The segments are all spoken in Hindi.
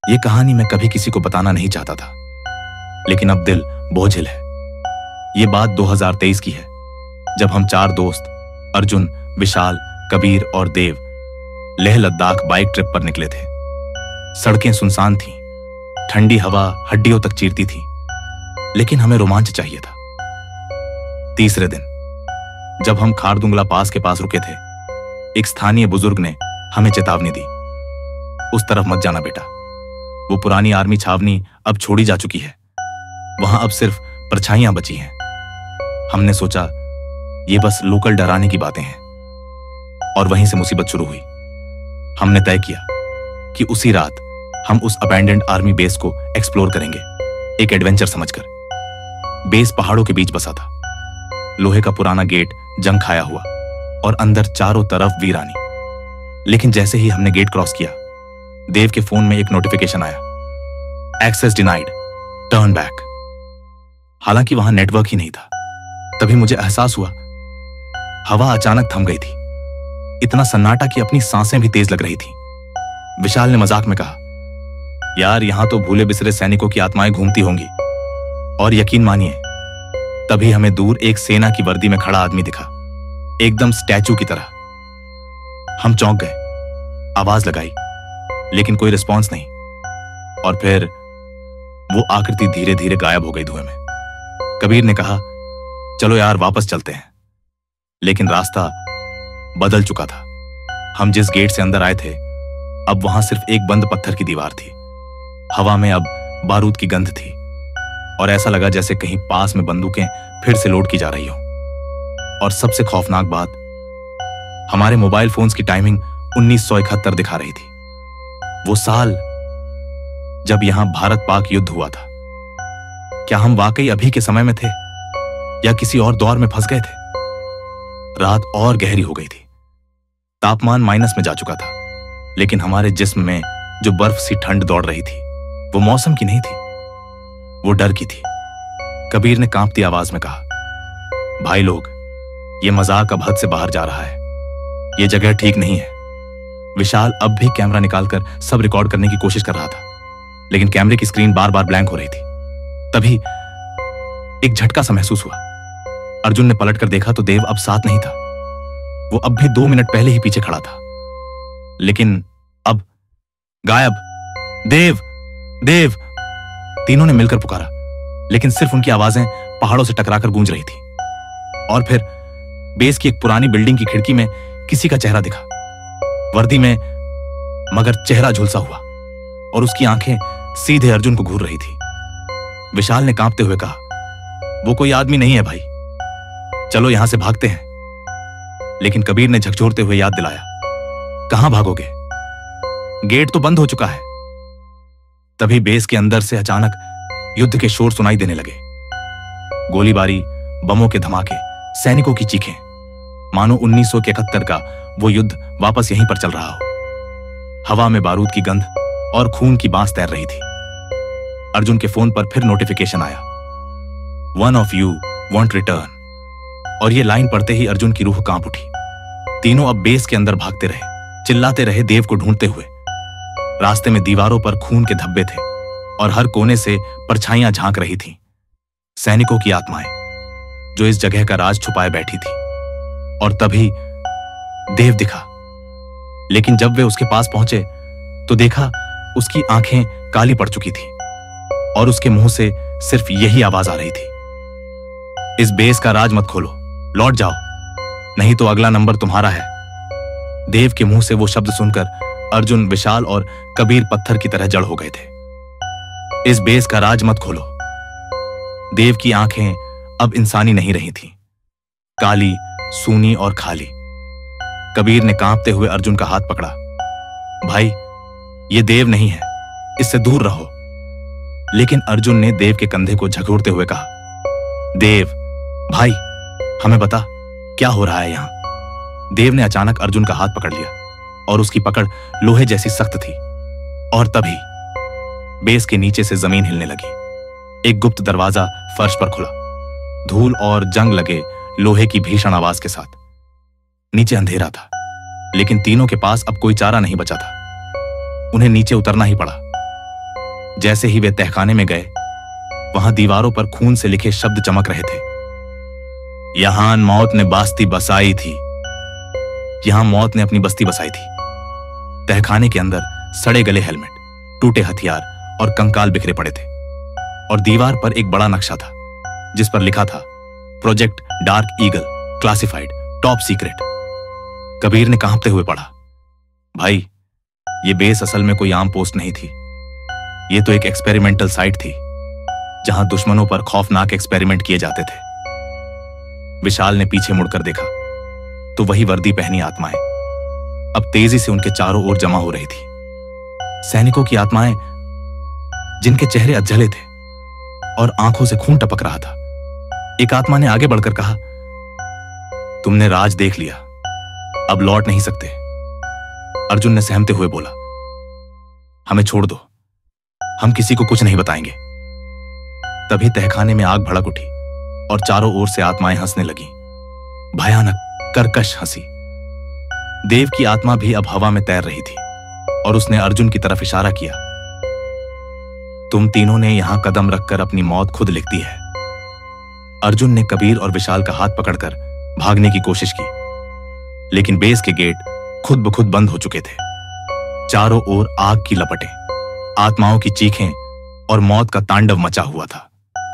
ये कहानी मैं कभी किसी को बताना नहीं चाहता था, लेकिन अब दिल बोझिल है। ये बात 2023 की है, जब हम 4 दोस्त अर्जुन, विशाल, कबीर और देव लेह लद्दाख बाइक ट्रिप पर निकले थे। सड़कें सुनसान थीं, ठंडी हवा हड्डियों तक चीरती थी, लेकिन हमें रोमांच चाहिए था। तीसरे दिन जब हम खारदुंगला पास के पास रुके थे, एक स्थानीय बुजुर्ग ने हमें चेतावनी दी, उस तरफ मत जाना बेटा, वो पुरानी आर्मी छावनी अब छोड़ी जा चुकी है, वहां अब सिर्फ परछाइयां बची हैं। हमने सोचा ये बस लोकल डराने की बातें हैं, और वहीं से मुसीबत शुरू हुई। हमने तय किया कि उसी रात हम उस अबैंडन्ड आर्मी बेस को एक्सप्लोर करेंगे, एक एडवेंचर समझकर। बेस पहाड़ों के बीच बसा था, लोहे का पुराना गेट जंग खाया हुआ और अंदर चारों तरफ वीरानी। लेकिन जैसे ही हमने गेट क्रॉस किया, देव के फोन में एक नोटिफिकेशन आया, एक्सेस डिनाइड, टर्न बैक। हालांकि वहां नेटवर्क ही नहीं था। तभी मुझे एहसास हुआ, हवा अचानक थम गई थी, इतना सन्नाटा कि अपनी सांसें भी तेज लग रही थी। विशाल ने मजाक में कहा, यार यहां तो भूले बिसरे सैनिकों की आत्माएं घूमती होंगी। और यकीन मानिए, तभी हमें दूर एक सेना की वर्दी में खड़ा आदमी दिखा, एकदम स्टैचू की तरह। हम चौंक गए, आवाज लगाई, लेकिन कोई रिस्पॉन्स नहीं। और फिर वो आकृति धीरे धीरे गायब हो गई धुएं में। कबीर ने कहा, चलो यार वापस चलते हैं। लेकिन रास्ता बदल चुका था। हम जिस गेट से अंदर आए थे, अब वहां सिर्फ एक बंद पत्थर की दीवार थी। हवा में अब बारूद की गंध थी, और ऐसा लगा जैसे कहीं पास में बंदूकें फिर से लोड की जा रही हो। और सबसे खौफनाक बात, हमारे मोबाइल फोन्स की टाइमिंग 1971 दिखा रही थी, वो साल जब यहां भारत पाक युद्ध हुआ था। क्या हम वाकई अभी के समय में थे, या किसी और दौर में फंस गए थे? रात और गहरी हो गई थी, तापमान माइनस में जा चुका था, लेकिन हमारे जिस्म में जो बर्फ सी ठंड दौड़ रही थी, वो मौसम की नहीं थी, वो डर की थी। कबीर ने कांपती आवाज में कहा, भाई लोग, ये मजाक अब हद से बाहर जा रहा है, ये जगह ठीक नहीं है। विशाल अब भी कैमरा निकालकर सब रिकॉर्ड करने की कोशिश कर रहा था, लेकिन कैमरे की स्क्रीन बार बार ब्लैंक हो रही थी। तभी एक झटका सा महसूस हुआ। अर्जुन ने पलटकर देखा तो देव अब साथ नहीं था। वो अब भी 2 मिनट पहले ही पीछे खड़ा था, लेकिन अब गायब। देव, देव! तीनों ने मिलकर पुकारा, लेकिन सिर्फ उनकी आवाजें पहाड़ों से टकराकर गूंज रही थी। और फिर बेस की एक पुरानी बिल्डिंग की खिड़की में किसी का चेहरा दिखा, वर्दी में, मगर चेहरा झुलसा हुआ, और उसकी आंखें सीधे अर्जुन को घूर रही थी। विशाल ने कांपते हुए कहा, वो कोई आदमी नहीं है भाई, चलो यहां से भागते हैं। लेकिन कबीर ने झकझोरते हुए याद दिलाया, कहां भागोगे, गेट तो बंद हो चुका है। तभी बेस के अंदर से अचानक युद्ध के शोर सुनाई देने लगे, गोलीबारी, बमों के धमाके, सैनिकों की चीखें, मानो 1971 का वो युद्ध वापस यहीं पर चल रहा हो। हवा में बारूद की गंध और खून की बांस तैर रही थी। अर्जुन के फोन पर फिर नोटिफिकेशन आया, one of you want return. और ये लाइन पढ़ते ही अर्जुन की रूह कांप उठी। तीनों अब बेस के अंदर भागते रहे, चिल्लाते रहे देव को ढूंढते हुए। रास्ते में दीवारों पर खून के धब्बे थे, और हर कोने से परछाइयां झांक रही थीं, सैनिकों की आत्माएं जो इस जगह का राज छुपाए बैठी थी। और तभी देव दिखा, लेकिन जब वे उसके पास पहुंचे तो देखा उसकी आंखें काली पड़ चुकी थी, और उसके मुंह से सिर्फ यही आवाज आ रही थी, इस बेस का राज मत खोलो, लौट जाओ, नहीं तो अगला नंबर तुम्हारा है। देव के मुंह से वो शब्द सुनकर अर्जुन, विशाल और कबीर पत्थर की तरह जड़ हो गए थे। इस बेस का राज मत खोलो। देव की आंखें अब इंसानी नहीं रही थीं, काली, सूनी और खाली। कबीर ने कांपते हुए अर्जुन का हाथ पकड़ा, भाई ये देव नहीं है, इससे दूर रहो। लेकिन अर्जुन ने देव के कंधे को झकोरते हुए कहा, देव भाई, हमें बता क्या हो रहा है यहां। देव ने अचानक अर्जुन का हाथ पकड़ लिया, और उसकी पकड़ लोहे जैसी सख्त थी। और तभी बेस के नीचे से जमीन हिलने लगी। एक गुप्त दरवाजा फर्श पर खुला, धूल और जंग लगे लोहे की भीषण आवाज के साथ। नीचे अंधेरा था, लेकिन तीनों के पास अब कोई चारा नहीं बचा था, उन्हें नीचे उतरना ही पड़ा। जैसे ही वे तहखाने में गए, वहां दीवारों पर खून से लिखे शब्द चमक रहे थे। यहां मौत ने बस्ती बसाई थी, यहां मौत ने अपनी बस्ती बसाई थी। तहखाने के अंदर सड़े गले हेलमेट, टूटे हथियार और कंकाल बिखरे पड़े थे, और दीवार पर एक बड़ा नक्शा था जिस पर लिखा था project dark eagle, classified, top secret. Kabir ने कांपते हुए पढ़ा, भाई, ये बेस असल में कोई आम पोस्ट नहीं थी। ये तो एक एक्सपेरिमेंटल साइट थी जहां दुश्मनों पर खौफनाक एक्सपेरिमेंट किए जाते थे। विशाल ने पीछे मुड़कर देखा तो वही वर्दी पहनी आत्माएं अब तेजी से उनके चारों ओर जमा हो रही थी। सैनिकों की आत्माएं जिनके चेहरे अधजले थे और आंखों से खून टपक रहा था। एक आत्मा ने आगे बढ़कर कहा, तुमने राज देख लिया, अब लौट नहीं सकते। अर्जुन ने सहमते हुए बोला, हमें छोड़ दो, हम किसी को कुछ नहीं बताएंगे। तभी तहखाने में आग भड़क उठी और चारों ओर से आत्माएं हंसने लगीं, भयानक कर्कश हंसी। देव की आत्मा भी अब हवा में तैर रही थी और उसने अर्जुन की तरफ इशारा किया, तुम तीनों ने यहां कदम रखकर अपनी मौत खुद लिख दी है। अर्जुन ने कबीर और विशाल का हाथ पकड़कर भागने की कोशिश की, लेकिन बेस के गेट खुद ब खुद बंद हो चुके थे। चारों ओर आग की लपटें, आत्माओं की चीखें और मौत का तांडव मचा हुआ था।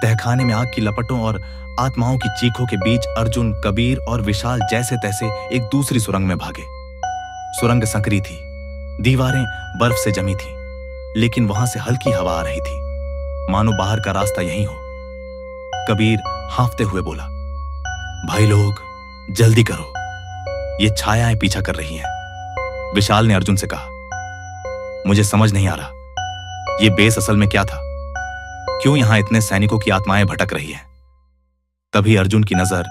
तहखाने में आग की लपटों और आत्माओं की चीखों के बीच अर्जुन, कबीर और विशाल जैसे तैसे एक दूसरी सुरंग में भागे। सुरंग संकरी थी, दीवारें बर्फ से जमी थीं, लेकिन वहां से हल्की हवा आ रही थी, मानो बाहर का रास्ता यहीं हो। कबीर हांफते हुए बोला, भाई लोग, जल्दी करो, ये छायाएं पीछा कर रही हैं। विशाल ने अर्जुन से कहा, मुझे समझ नहीं आ रहा, ये बेस असल में क्या था? क्यों यहां इतने सैनिकों की आत्माएं भटक रही हैं? तभी अर्जुन की नजर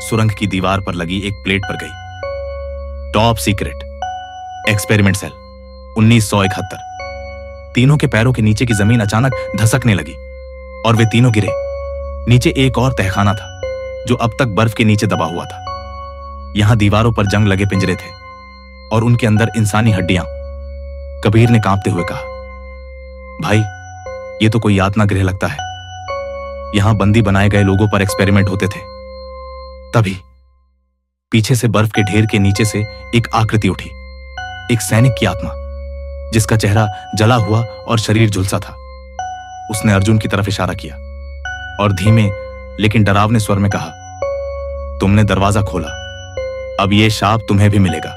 सुरंग की दीवार पर लगी एक प्लेट पर गई। Top secret experiment cell 1971। तीनों के पैरों के नीचे की जमीन अचानक धसकने लगी और वे तीनों गिरे। नीचे एक और तहखाना था जो अब तक बर्फ के नीचे दबा हुआ था। यहां दीवारों पर जंग लगे पिंजरे थे और उनके अंदर इंसानी हड्डियां। कबीर ने कांपते हुए कहा, भाई, ये तो कोई यातना गृह लगता है। यहां बंदी बनाए गए लोगों पर एक्सपेरिमेंट होते थे। तभी पीछे से बर्फ के ढेर के नीचे से एक आकृति उठी, एक सैनिक की आत्मा जिसका चेहरा जला हुआ और शरीर झुलसा था। उसने अर्जुन की तरफ इशारा किया और धीमे लेकिन डरावने स्वर में कहा, तुमने दरवाजा खोला, अब यह शाप तुम्हें भी मिलेगा।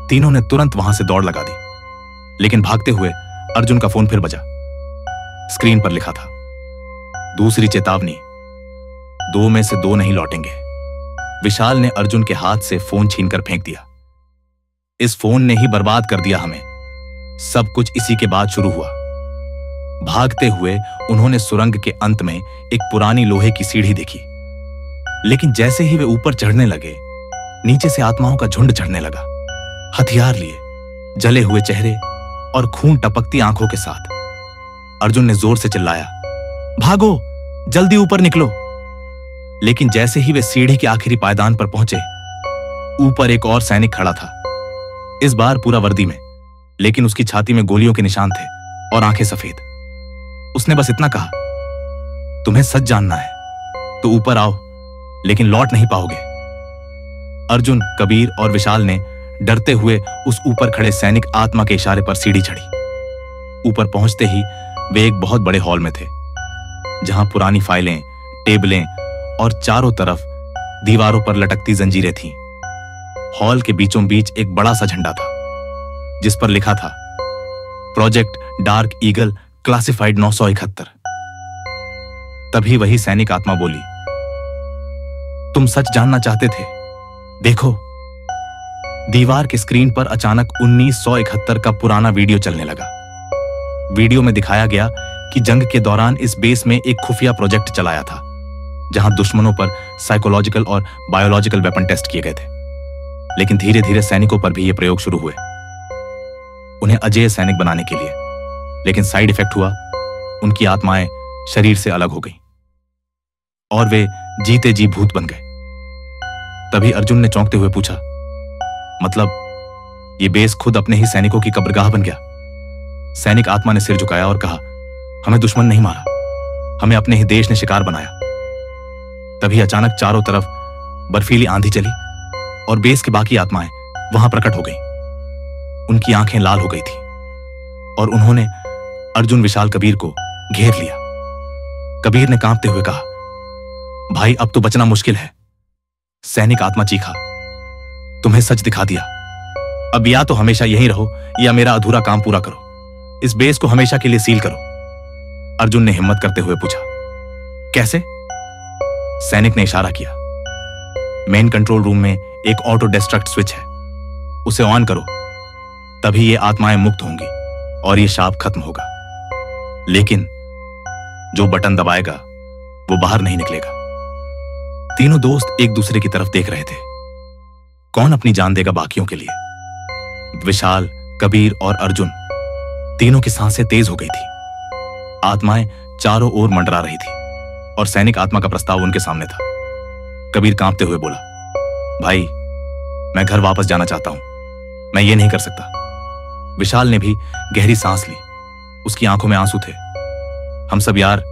तीनों ने तुरंत वहां से दौड़ लगा दी, लेकिन भागते हुए अर्जुन का फोन फिर बजा। स्क्रीन पर लिखा था, दूसरी चेतावनी, 2 में से 2 नहीं लौटेंगे। विशाल ने अर्जुन के हाथ से फोन छीनकर फेंक दिया। इस फोन ने ही बर्बाद कर दिया हमें। सब कुछ इसी के बाद शुरू हुआ। भागते हुए उन्होंने सुरंग के अंत में एक पुरानी लोहे की सीढ़ी देखी, लेकिन जैसे ही वे ऊपर चढ़ने लगे, नीचे से आत्माओं का झुंड चढ़ने लगा, हथियार लिए, जले हुए चेहरे और खून टपकती आंखों के साथ। अर्जुन ने जोर से चिल्लाया, भागो, जल्दी ऊपर निकलो। लेकिन जैसे ही वे सीढ़ी के आखिरी पायदान पर पहुंचे, ऊपर एक और सैनिक खड़ा था, इस बार पूरा वर्दी में, लेकिन उसकी छाती में गोलियों के निशान थे और आंखें सफेद। उसने बस इतना कहा, तुम्हें सच जानना है तो ऊपर आओ, लेकिन लौट नहीं पाओगे। अर्जुन, कबीर और विशाल ने डरते हुए उस ऊपर खड़े सैनिक आत्मा के इशारे पर सीढ़ी चढ़ी। ऊपर पहुंचते ही वे एक बहुत बड़े हॉल में थे, जहां पुरानी फाइलें, टेबलें और चारों तरफ दीवारों पर लटकती जंजीरें थीं। हॉल के बीचों बीच एक बड़ा सा झंडा था जिस पर लिखा था, प्रोजेक्ट डार्क ईगल, क्लासिफाइड 971। तभी वही सैनिक आत्मा बोली, तुम सच जानना चाहते थे? देखो। दीवार के स्क्रीन पर अचानक 1971 का पुराना वीडियो चलने लगा। वीडियो में दिखाया गया कि जंग के दौरान इस बेस में एक खुफिया प्रोजेक्ट चलाया था, जहां दुश्मनों पर साइकोलॉजिकल और बायोलॉजिकल वेपन टेस्ट किए गए थे। लेकिन धीरे धीरे सैनिकों पर भी ये प्रयोग शुरू हुए, उन्हें अजेय सैनिक बनाने के लिए। लेकिन साइड इफेक्ट हुआ, उनकी आत्माएं शरीर से अलग हो गईं और वे जीते जी भूत बन गए। तभी अर्जुन ने चौंकते हुए पूछा, मतलब ये बेस खुद अपने ही सैनिकों की कब्रगाह बन गया? सैनिक आत्मा ने सिर झुकाया और कहा, हमें दुश्मन नहीं मारा, हमें अपने ही देश ने शिकार बनाया। तभी अचानक चारों तरफ बर्फीली आंधी चली और बेस की बाकी आत्माएं वहां प्रकट हो गईं। उनकी आंखें लाल हो गई थी और उन्होंने अर्जुन, विशाल, कबीर को घेर लिया। कबीर ने कांपते हुए कहा, भाई अब तो बचना मुश्किल है। सैनिक आत्मा चीखा, तुम्हें सच दिखा दिया, अब या तो हमेशा यहीं रहो या मेरा अधूरा काम पूरा करो, इस बेस को हमेशा के लिए सील करो। अर्जुन ने हिम्मत करते हुए पूछा, कैसे? सैनिक ने इशारा किया, मेन कंट्रोल रूम में एक ऑटो डिस्ट्रक्ट स्विच है, उसे ऑन करो, तभी ये आत्माएं मुक्त होंगी और ये शाप खत्म होगा। लेकिन जो बटन दबाएगा वो बाहर नहीं निकलेगा। तीनों दोस्त एक दूसरे की तरफ देख रहे थे। कौन अपनी जान देगा बाकियों के लिए? विशाल, कबीर और अर्जुन तीनों की सांसें तेज हो गई थी। आत्माएं चारों ओर मंडरा रही थी और सैनिक आत्मा का प्रस्ताव उनके सामने था। कबीर कांपते हुए बोला, भाई मैं घर वापस जाना चाहता हूं, मैं ये नहीं कर सकता। विशाल ने भी गहरी सांस ली, उसकी आंखों में आंसू थे। हम सब यार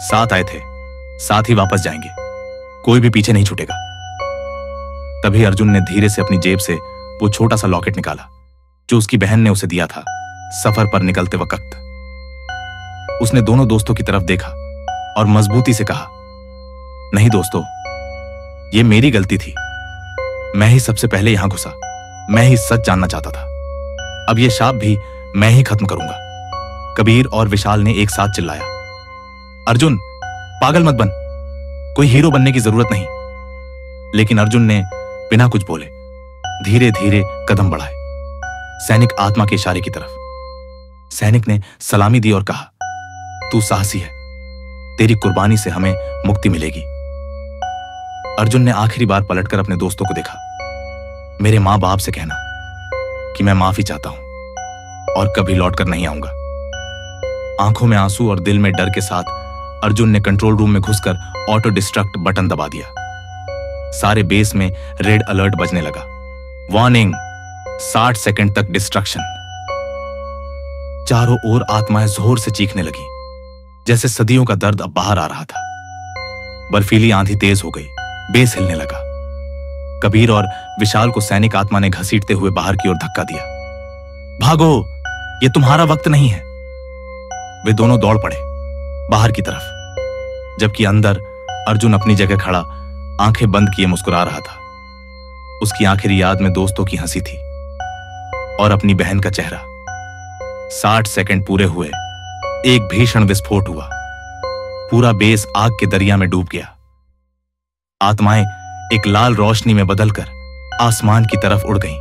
साथ आए थे, साथ ही वापस जाएंगे, कोई भी पीछे नहीं छूटेगा। तभी अर्जुन ने धीरे से अपनी जेब से वो छोटा सा लॉकेट निकाला जो उसकी बहन ने उसे दिया था सफर पर निकलते वक्त। उसने दोनों दोस्तों की तरफ देखा और मजबूती से कहा, नहीं दोस्तों, ये मेरी गलती थी, मैं ही सबसे पहले यहां घुसा, मैं ही सच जानना चाहता था। अब ये शाप भी मैं ही खत्म करूंगा। कबीर और विशाल ने एक साथ चिल्लाया, अर्जुन पागल मत बन, कोई हीरो बनने की जरूरत नहीं। लेकिन अर्जुन ने बिना कुछ बोले धीरे धीरे कदम बढ़ाए सैनिक आत्मा के इशारे की तरफ। सैनिक ने सलामी दी और कहा, तू साहसी है, तेरी कुर्बानी से हमें मुक्ति मिलेगी। अर्जुन ने आखिरी बार पलटकर अपने दोस्तों को देखा, मेरे मां बाप से कहना कि मैं माफी चाहता हूं और कभी लौटकर नहीं आऊंगा। आंखों में आंसू और दिल में डर के साथ अर्जुन ने कंट्रोल रूम में घुसकर ऑटो डिस्ट्रक्ट बटन दबा दिया। सारे बेस में रेड अलर्ट बजने लगा, वार्निंग, 60 सेकंड तक डिस्ट्रक्शन। चारों ओर आत्माएं जोर से चीखने लगी, जैसे सदियों का दर्द अब बाहर आ रहा था। बर्फीली आंधी तेज हो गई, बेस हिलने लगा। कबीर और विशाल को सैनिक आत्मा ने घसीटते हुए बाहर की ओर धक्का दिया। भागो, ये तुम्हारा वक्त नहीं है। वे दोनों दौड़ पड़े बाहर की तरफ, जबकि अंदर अर्जुन अपनी जगह खड़ा आंखें बंद किए मुस्कुरा रहा था। उसकी आखिरी याद में दोस्तों की हंसी थी और अपनी बहन का चेहरा। 60 सेकंड पूरे हुए, एक भीषण विस्फोट हुआ, पूरा बेस आग के दरिया में डूब गया। आत्माएं एक लाल रोशनी में बदलकर आसमान की तरफ उड़ गईं,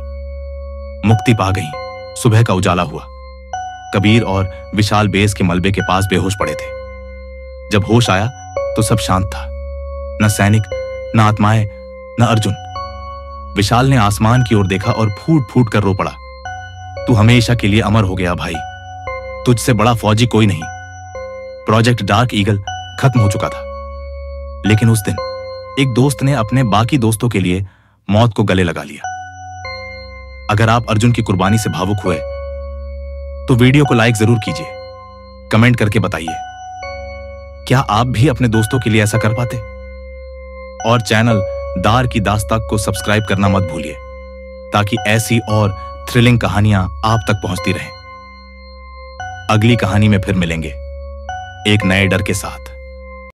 मुक्ति पा गईं। सुबह का उजाला हुआ। कबीर और विशाल बेस के मलबे के पास बेहोश पड़े थे। जब होश आया तो सब शांत था, न सैनिक, न आत्माएं, न अर्जुन। विशाल ने आसमान की ओर देखा और फूट फूट कर रो पड़ा, तू हमेशा के लिए अमर हो गया भाई, तुझसे बड़ा फौजी कोई नहीं। प्रोजेक्ट डार्क ईगल खत्म हो चुका था, लेकिन उस दिन एक दोस्त ने अपने बाकी दोस्तों के लिए मौत को गले लगा लिया। अगर आप अर्जुन की कुर्बानी से भावुक हुए तो वीडियो को लाइक जरूर कीजिए, कमेंट करके बताइए क्या आप भी अपने दोस्तों के लिए ऐसा कर पाते। और चैनल दार की दास्तान को सब्सक्राइब करना मत भूलिए, ताकि ऐसी और थ्रिलिंग कहानियां आप तक पहुंचती रहें। अगली कहानी में फिर मिलेंगे एक नए डर के साथ।